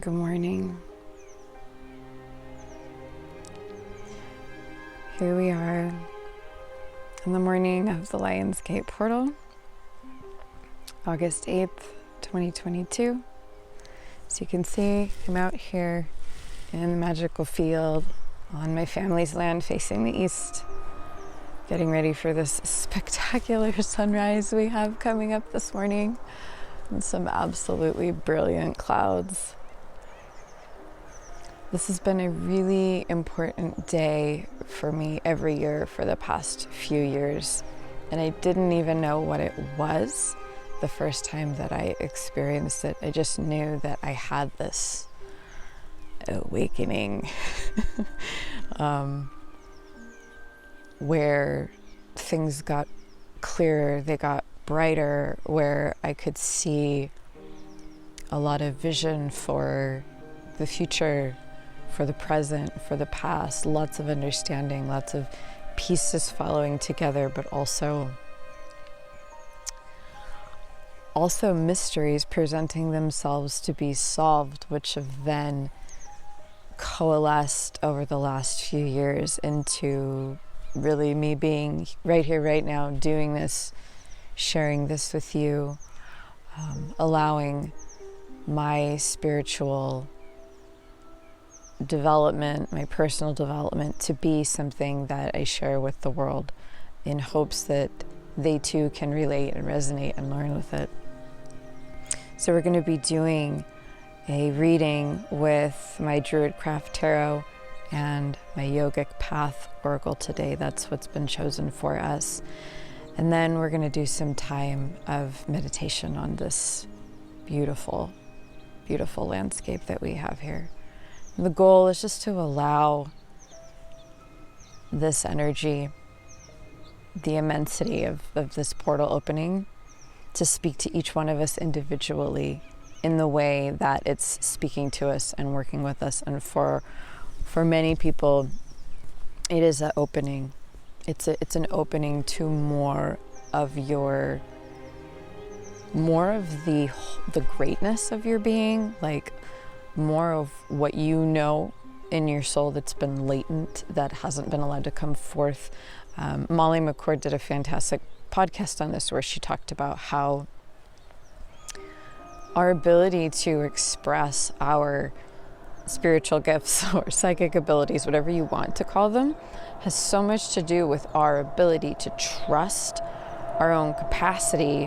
Good morning. Here we are in the morning of the Lionsgate portal, August 8th, 2022. So you can see I'm out here in the magical field on my family's land facing the east, getting ready for this spectacular sunrise we have coming up this morning and some absolutely brilliant clouds. This has been a really important day for me every year for the past few years, and I didn't even know what it was the first time that I experienced it. I just knew that I had this awakening where things got clearer, they got brighter, where I could see a lot of vision for the future, for the present, for the past, lots of understanding, lots of pieces following together, but also mysteries presenting themselves to be solved, which have then coalesced over the last few years into really me being right here, right now, doing this, sharing this with you, allowing my spiritual development, my personal development, to be something that I share with the world in hopes that they too can relate and resonate and learn with it. So we're going to be doing a reading with my Druidcraft Tarot and my Yogic Path Oracle today. That's what's been chosen for us. And then we're going to do some time of meditation on this beautiful, beautiful landscape that we have here. The goal is just to allow this energy, the immensity of this portal opening, to speak to each one of us individually in the way that it's speaking to us and working with us. And for many people, it is an opening. It's an opening to more of the greatness of your being, like more of what you know in your soul that's been latent, that hasn't been allowed to come forth. Molly McCord did a fantastic podcast on this where she talked about how our ability to express our spiritual gifts or psychic abilities, whatever you want to call them, has so much to do with our ability to trust our own capacity.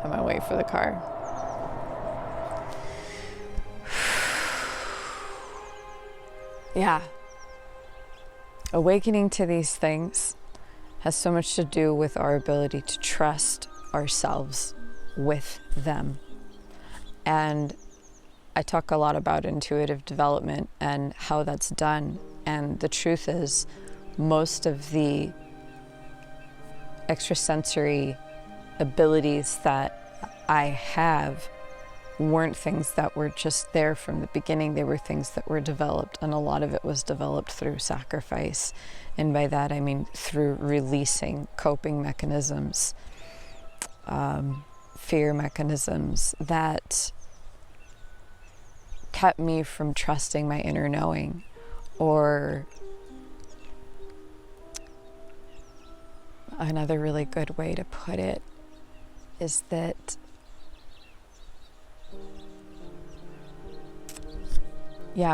I'm gonna wait for the car. Yeah. Awakening to these things has so much to do with our ability to trust ourselves with them. And I talk a lot about intuitive development and how that's done. And the truth is, most of the extrasensory abilities that I have weren't things that were just there from the beginning. They were things that were developed, and a lot of it was developed through sacrifice. And by that I mean through releasing coping mechanisms, fear mechanisms that kept me from trusting my inner knowing. Or another really good way to put it is that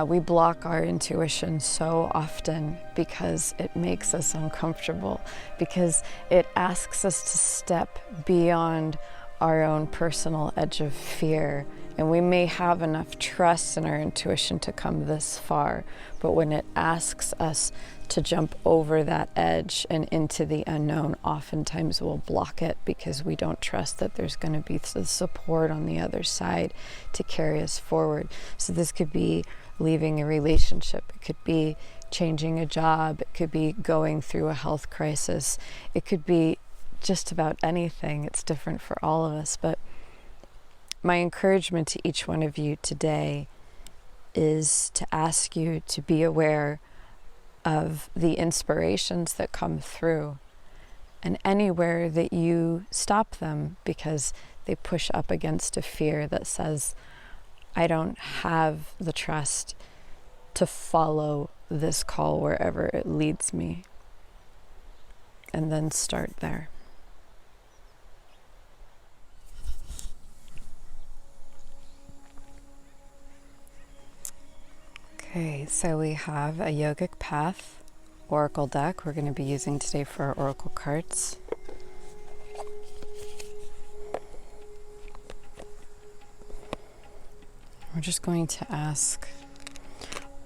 we block our intuition so often because it makes us uncomfortable, because it asks us to step beyond our own personal edge of fear. And we may have enough trust in our intuition to come this far, but when it asks us to jump over that edge and into the unknown, oftentimes we'll block it because we don't trust that there's going to be the support on the other side to carry us forward. So this could be leaving a relationship, it could be changing a job, it could be going through a health crisis, it could be just about anything. It's different for all of us. But my encouragement to each one of you today is to ask you to be aware of the inspirations that come through, and anywhere that you stop them because they push up against a fear that says, I don't have the trust to follow this call wherever it leads me, and then start there. Okay, so we have a Yogic Path Oracle deck we're going to be using today for our Oracle cards. We're just going to ask,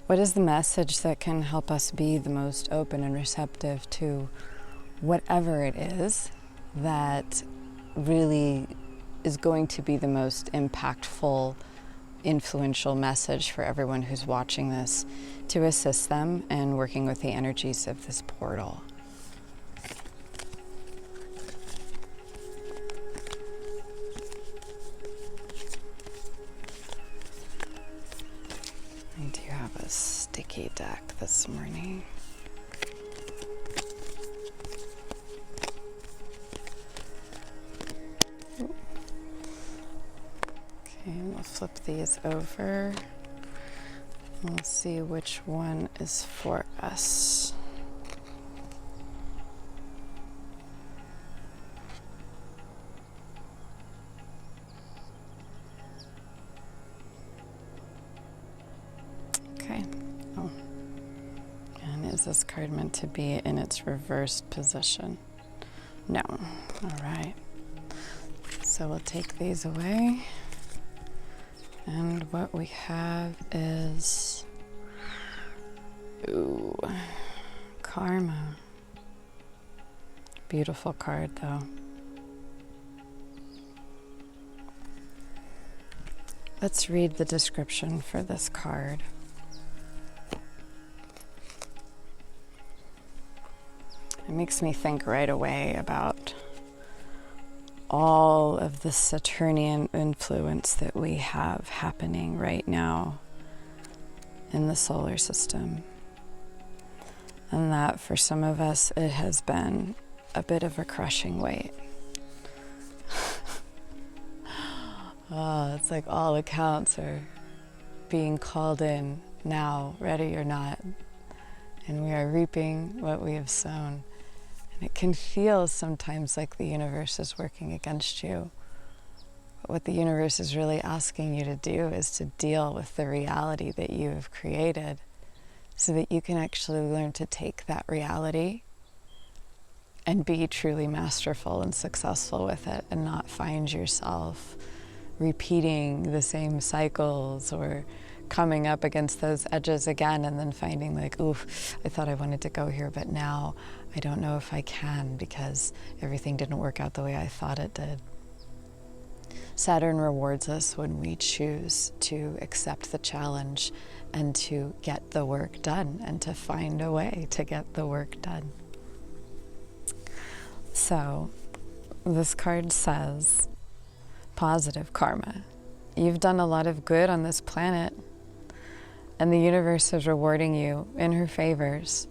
what is the message that can help us be the most open and receptive to whatever it is that really is going to be the most impactful, influential message for everyone who's watching this, to assist them in working with the energies of this portal. I do have a sticky deck this morning. Okay, we'll flip these over. We'll see which one is for us. Okay. Oh. And is this card meant to be in its reversed position? No. All right. So we'll take these away. And what we have is, ooh, karma. Beautiful card, though. Let's read the description for this card. It makes me think right away about all of the Saturnian influence that we have happening right now in the solar system. And that for some of us, it has been a bit of a crushing weight. Oh, it's like all accounts are being called in now, ready or not. And we are reaping what we have sown. It can feel sometimes like the universe is working against you. But what the universe is really asking you to do is to deal with the reality that you have created, so that you can actually learn to take that reality and be truly masterful and successful with it, and not find yourself repeating the same cycles or coming up against those edges again and then finding like, ooh, I thought I wanted to go here, but now I don't know if I can because everything didn't work out the way I thought it did. Saturn rewards us when we choose to accept the challenge and to get the work done and to find a way to get the work done. So this card says, positive karma. You've done a lot of good on this planet, and the universe is rewarding you in her favors.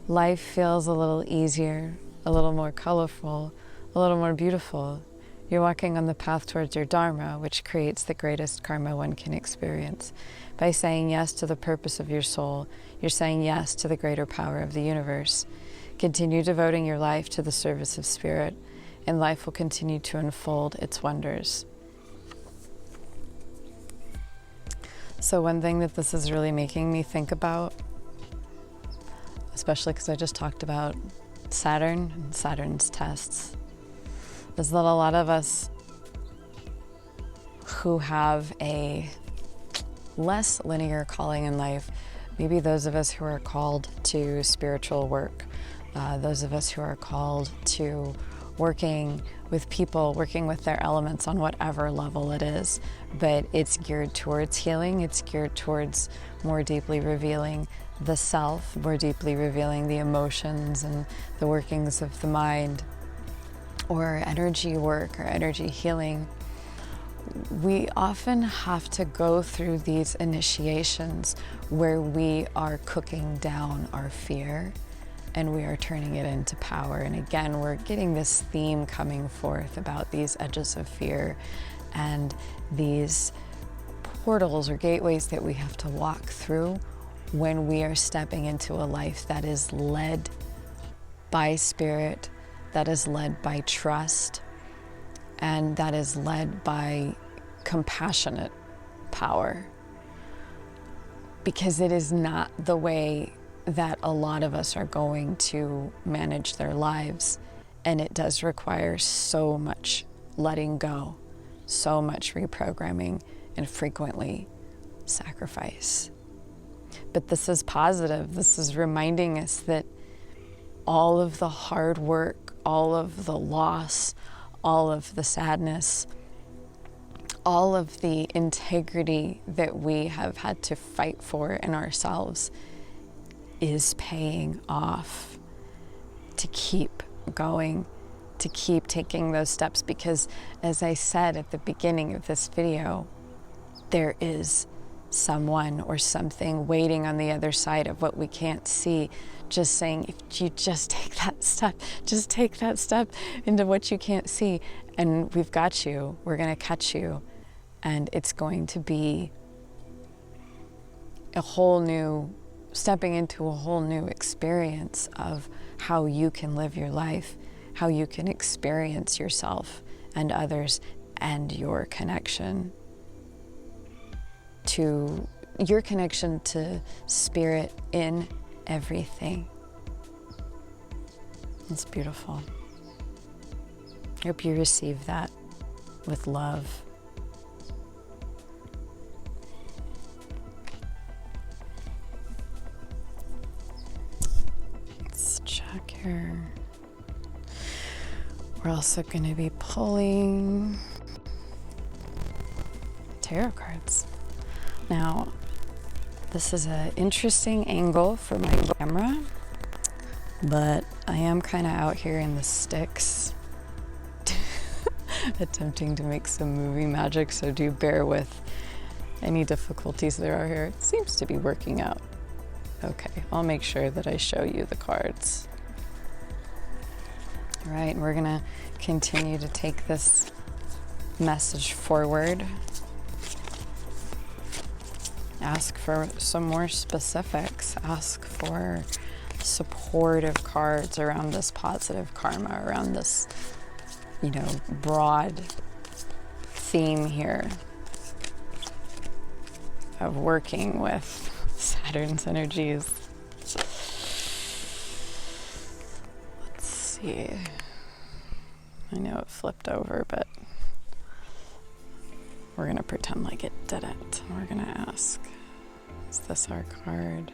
Life feels a little easier, a little more colorful, a little more beautiful. You're walking on the path towards your Dharma, which creates the greatest karma one can experience. By saying yes to the purpose of your soul, you're saying yes to the greater power of the universe. Continue devoting your life to the service of spirit, and life will continue to unfold its wonders. So one thing that this is really making me think about, especially because I just talked about Saturn and Saturn's tests, is that a lot of us who have a less linear calling in life, maybe those of us who are called to spiritual work, those of us who are called to working with people, working with their elements on whatever level it is, but it's geared towards healing, it's geared towards more deeply revealing the self, more deeply revealing the emotions and the workings of the mind, or energy work or energy healing. We often have to go through these initiations where we are cooking down our fear and we are turning it into power. And again, we're getting this theme coming forth about these edges of fear and these portals or gateways that we have to walk through when we are stepping into a life that is led by spirit, that is led by trust, and that is led by compassionate power. Because it is not the way that a lot of us are going to manage their lives, and it does require so much letting go, so much reprogramming, and frequently sacrifice. But this is positive. This is reminding us that all of the hard work, all of the loss, all of the sadness, all of the integrity that we have had to fight for in ourselves is paying off, to keep going, to keep taking those steps. Because as I said at the beginning of this video, there is someone or something waiting on the other side of what we can't see, just saying, if you just take that step into what you can't see, and we've got you, we're going to catch you, and it's going to be a whole new, stepping into a whole new experience of how you can live your life, how you can experience yourself and others, and your connection to spirit in everything. It's beautiful. I hope you receive that with love. Let's check here. We're also going to be pulling tarot cards. Now, this is an interesting angle for my camera, but I am kind of out here in the sticks attempting to make some movie magic, so do bear with any difficulties there are here. It seems to be working out. Okay, I'll make sure that I show you the cards. All right, we're gonna continue to take this message forward. Ask for some more specifics. Ask for supportive cards around this positive karma, around this, broad theme here of working with Saturn's energies. Let's see. I know it flipped over, but we're going to pretend like it didn't. We're going to ask, is this our card?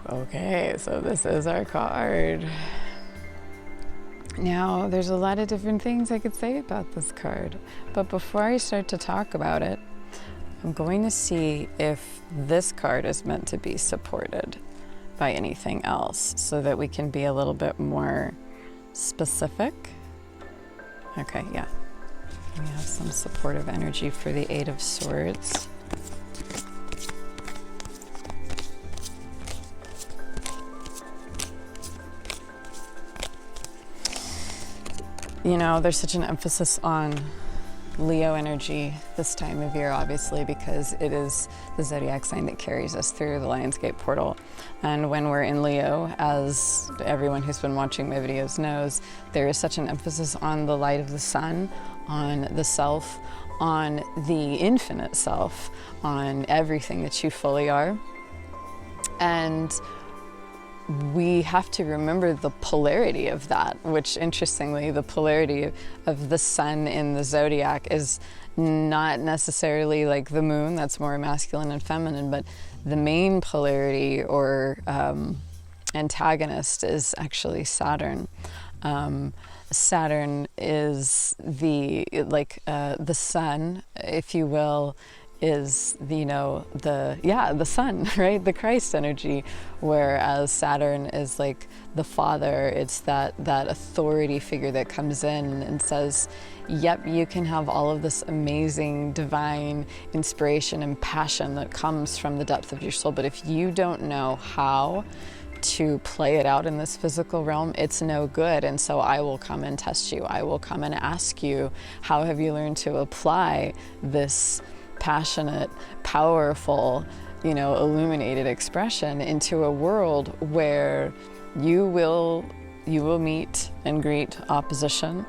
Okay, so this is our card. Now, there's a lot of different things I could say about this card, but before I start to talk about it, I'm going to see if this card is meant to be supported by anything else so that we can be a little bit more specific. Okay, yeah. We have some supportive energy for the Eight of Swords. There's such an emphasis on Leo energy this time of year, obviously, because it is the zodiac sign that carries us through the Lionsgate portal. And when we're in Leo, as everyone who's been watching my videos knows, there is such an emphasis on the light of the sun, on the self, on the infinite self, on everything that you fully are. And we have to remember the polarity of that, which interestingly, the polarity of the sun in the zodiac is not necessarily like the moon, that's more masculine and feminine, but the main polarity or antagonist is actually Saturn. Saturn is the sun, if you will, is the sun, right? The Christ energy, whereas Saturn is like the father. It's that authority figure that comes in and says, yep, you can have all of this amazing divine inspiration and passion that comes from the depth of your soul, but if you don't know how to play it out in this physical realm, it's no good. And so I will come and test you. I will come and ask you, how have you learned to apply this passionate, powerful, illuminated expression into a world where you will meet and greet opposition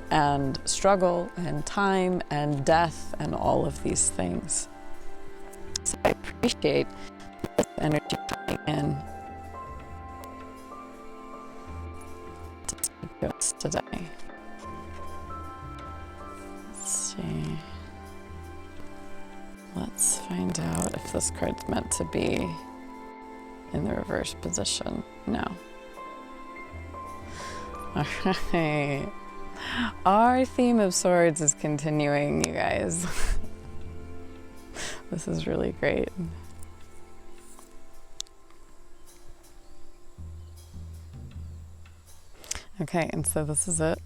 and struggle and time and death and all of these things. So I appreciate this energy coming in to speak to us today. Let's see. Let's find out if this card's meant to be in the reverse position. No. All right. Our theme of swords is continuing, you guys. This is really great. Okay, and so this is it.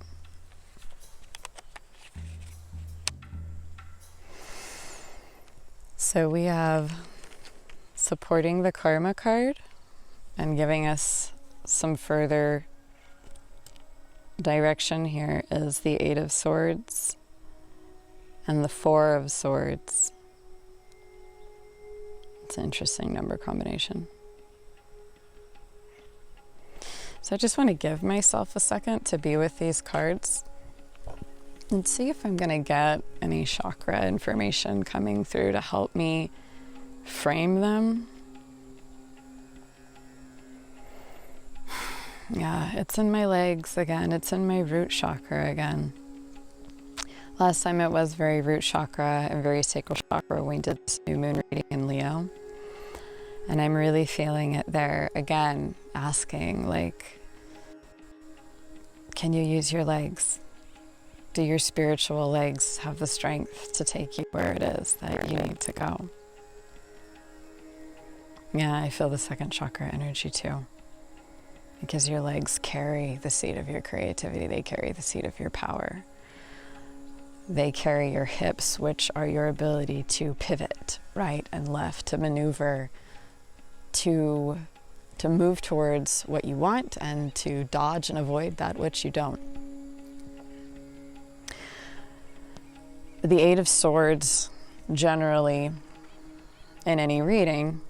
So we have supporting the karma card and giving us some further direction here is the Eight of Swords and the Four of Swords. It's an interesting number combination. So I just want to give myself a second to be with these cards and see if I'm going to get any chakra information coming through to help me frame them. Yeah, it's in my legs again. It's in my root chakra again. Last time it was very root chakra and very sacral chakra when we did this new moon reading in Leo. And I'm really feeling it there again, asking like, can you use your legs? Do your spiritual legs have the strength to take you where it is that you need to go? Yeah, I feel the second chakra energy too. Because your legs carry the seed of your creativity. They carry the seed of your power. They carry your hips, which are your ability to pivot right and left, to maneuver, to move towards what you want and to dodge and avoid that which you don't. The Eight of Swords, generally, in any reading,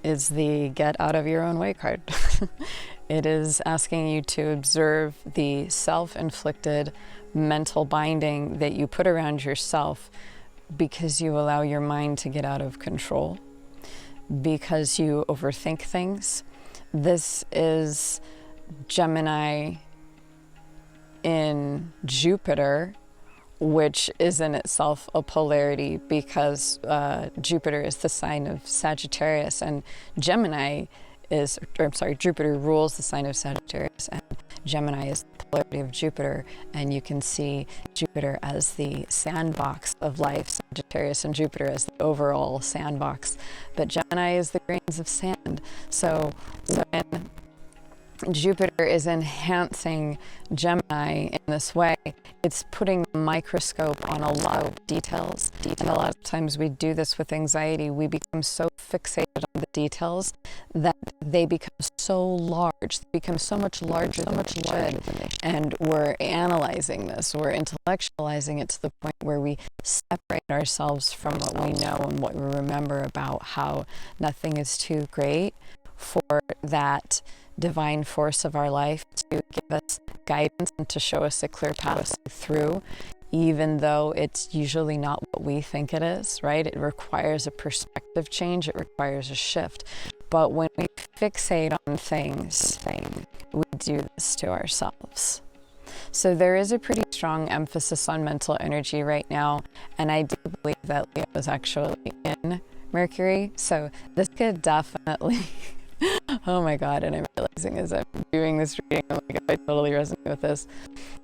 is the get out of your own way card. It is asking you to observe the self-inflicted mental binding that you put around yourself because you allow your mind to get out of control, because you overthink things. This is Gemini in Jupiter, which is in itself a polarity because Jupiter is the sign of Sagittarius and Jupiter rules the sign of Sagittarius and Gemini is the polarity of Jupiter, and you can see Jupiter as the sandbox of life, Sagittarius and Jupiter as the overall sandbox, but Gemini is the grains of sand. So when Jupiter is enhancing Gemini in this way, it's putting a microscope on a lot of details. And a lot of times we do this with anxiety. We become so fixated on the details that they become so large. They become so much larger than they should. And we're analyzing this. We're intellectualizing it to the point where we separate ourselves from what we know and what we remember about how nothing is too great for that divine force of our life to give us guidance and to show us a clear path through, even though it's usually not what we think it is, right? It requires a perspective change. It requires a shift. But when we fixate on things, we do this to ourselves. So there is a pretty strong emphasis on mental energy right now, and I do believe that Leo is actually in Mercury, so this could definitely oh my God, and I'm realizing as I'm doing this reading, oh my God, I totally resonate with this.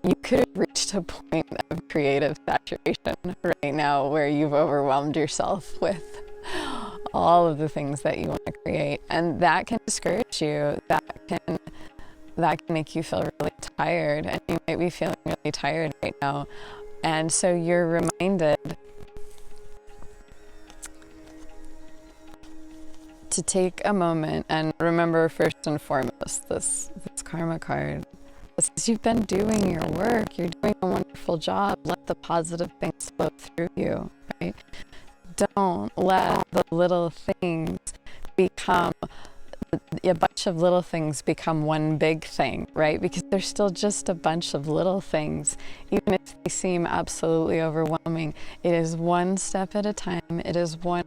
You could have reached a point of creative saturation right now where you've overwhelmed yourself with all of the things that you want to create. And that can discourage you. That can make you feel really tired, and you might be feeling really tired right now. And so you're reminded to take a moment and remember, first and foremost, this karma card. This is, you've been doing your work. You're doing a wonderful job. Let the positive things flow through you, right? Don't let the little things become a bunch of little things become one big thing, right? Because they're still just a bunch of little things. Even if they seem absolutely overwhelming, it is one step at a time. It is one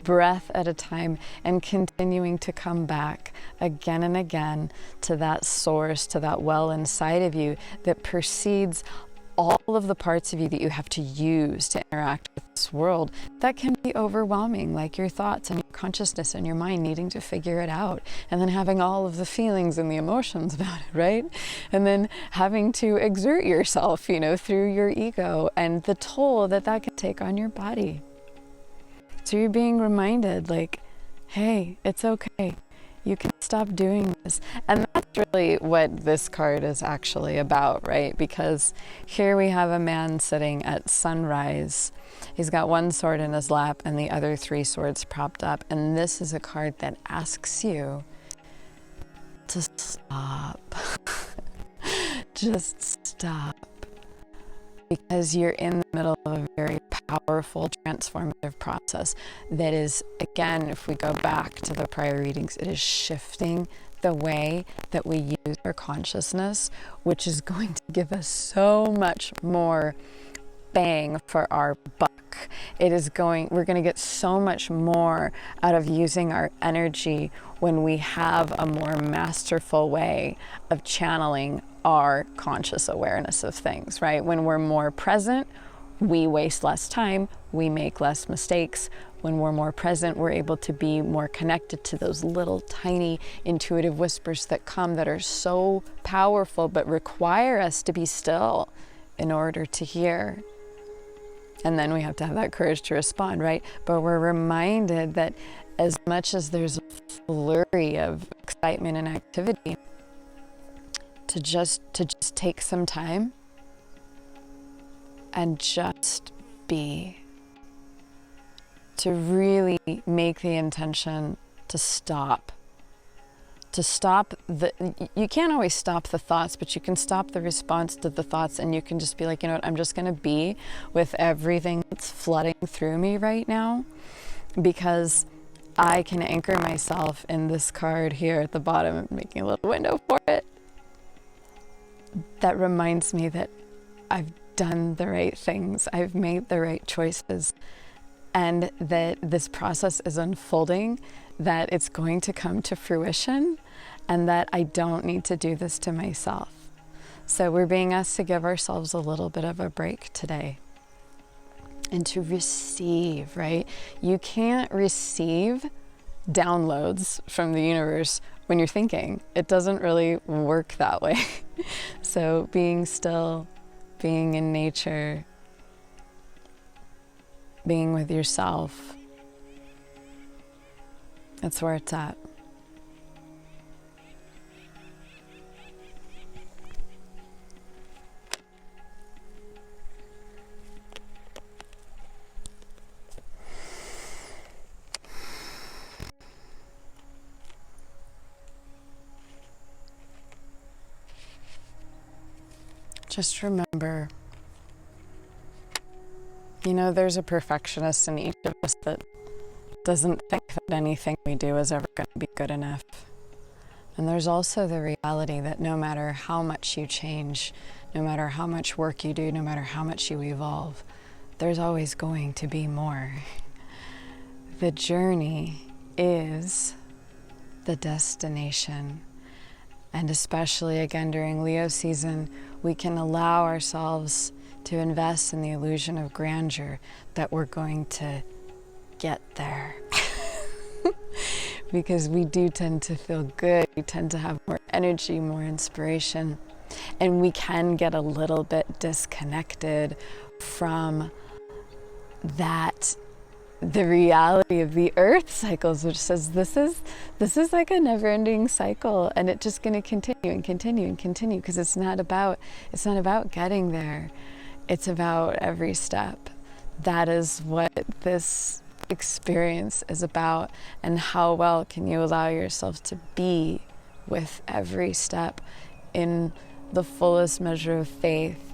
breath at a time, and continuing to come back again and again to that source, to that well inside of you that precedes all of the parts of you that you have to use to interact with this world. That can be overwhelming, like your thoughts and your consciousness and your mind needing to figure it out, and then having all of the feelings and the emotions about it, right? And then having to exert yourself, through your ego, and the toll that can take on your body. So you're being reminded, like, hey, it's okay. You can stop doing this. And that's really what this card is actually about, right? Because here we have a man sitting at sunrise. He's got one sword in his lap and the other 3 swords propped up. And this is a card that asks you to stop. Just stop. Because you're in the middle of a very powerful transformative process that is, again, if we go back to the prior readings, it is shifting the way that we use our consciousness, which is going to give us so much more bang for our buck. We're going to get so much more out of using our energy when we have a more masterful way of channeling our conscious awareness of things, right? When we're more present, we waste less time, we make less mistakes. When we're more present, we're able to be more connected to those little tiny intuitive whispers that come that are so powerful but require us to be still in order to hear. And then we have to have that courage to respond, right? But we're reminded that as much as there's a flurry of excitement and activity, to just take some time and just be, to really make the intention to stop. You can't always stop the thoughts, but you can stop the response to the thoughts, and you can just be like, I'm just going to be with everything that's flooding through me right now, because I can anchor myself in this card here at the bottom. I'm making a little window for it. That reminds me that I've done the right things, I've made the right choices, and that this process is unfolding, that it's going to come to fruition, and that I don't need to do this to myself. So we're being asked to give ourselves a little bit of a break today and to receive, right? You can't receive downloads from the universe when you're thinking. It doesn't really work that way. So being still, being in nature, being with yourself, that's where it's at. Just remember, there's a perfectionist in each of us that doesn't think that anything we do is ever going to be good enough. And there's also the reality that no matter how much you change, no matter how much work you do, no matter how much you evolve, there's always going to be more. The journey is the destination. And especially again during Leo season, we can allow ourselves to invest in the illusion of grandeur that we're going to get there. Because we do tend to feel good, we tend to have more energy, more inspiration, and we can get a little bit disconnected from that, the reality of the earth cycles, which says this is like a never-ending cycle, and it's just going to continue and continue and continue, because it's not about getting there, it's about every step. That is what this experience is about, and how well can you allow yourself to be with every step in the fullest measure of faith,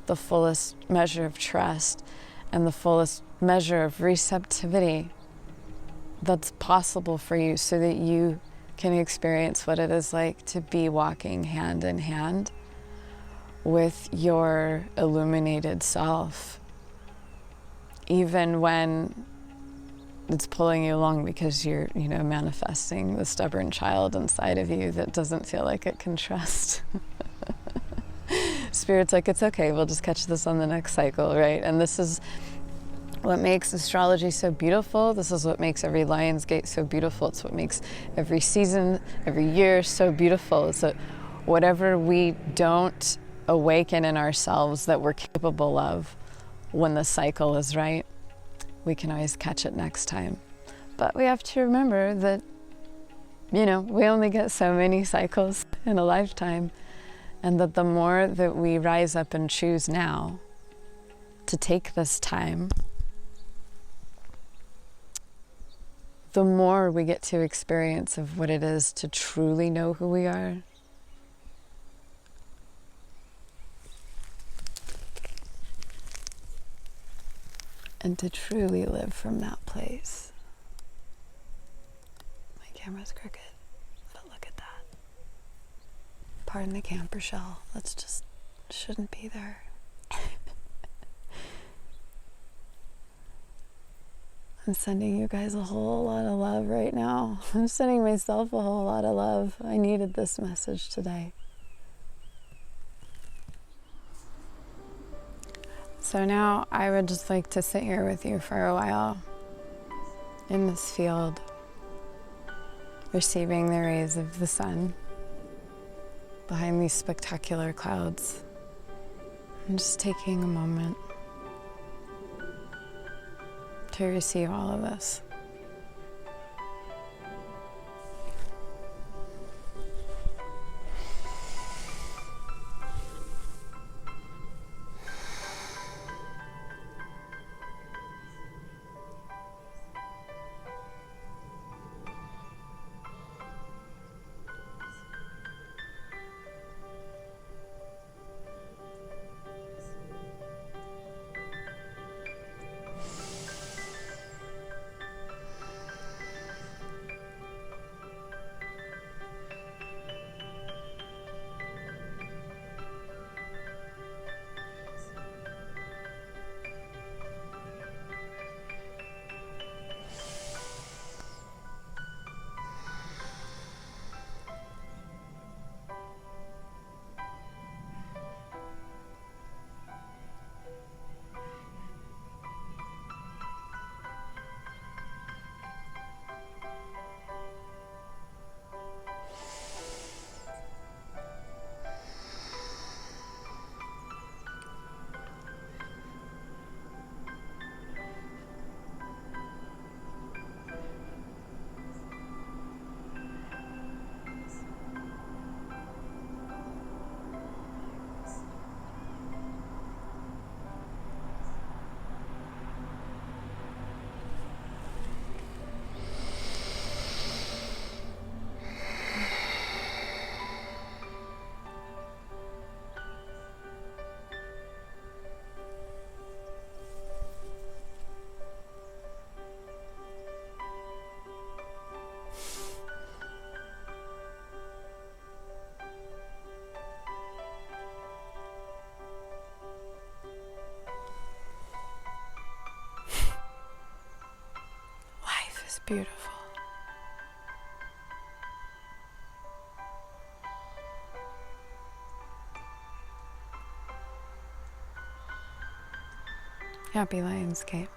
the fullest measure of trust, and the fullest measure of receptivity that's possible for you, so that you can experience what it is like to be walking hand in hand with your illuminated self, even when it's pulling you along because you're, manifesting the stubborn child inside of you that doesn't feel like it can trust. Spirit's like, it's okay, we'll just catch this on the next cycle, right? And this is what makes astrology so beautiful. This is what makes every Lion's Gate so beautiful. It's what makes every season, every year so beautiful. Is that whatever we don't awaken in ourselves that we're capable of when the cycle is right, we can always catch it next time. But we have to remember that, we only get so many cycles in a lifetime, and that the more that we rise up and choose now to take this time, the more we get to experience of what it is to truly know who we are. And to truly live from that place. My camera's crooked, but look at that. Pardon the camper shell. That's just, shouldn't be there. I'm sending you guys a whole lot of love right now. I'm sending myself a whole lot of love. I needed this message today. So now I would just like to sit here with you for a while in this field, receiving the rays of the sun behind these spectacular clouds, and just taking a moment to receive all of this. Beautiful. Happy Lionsgate.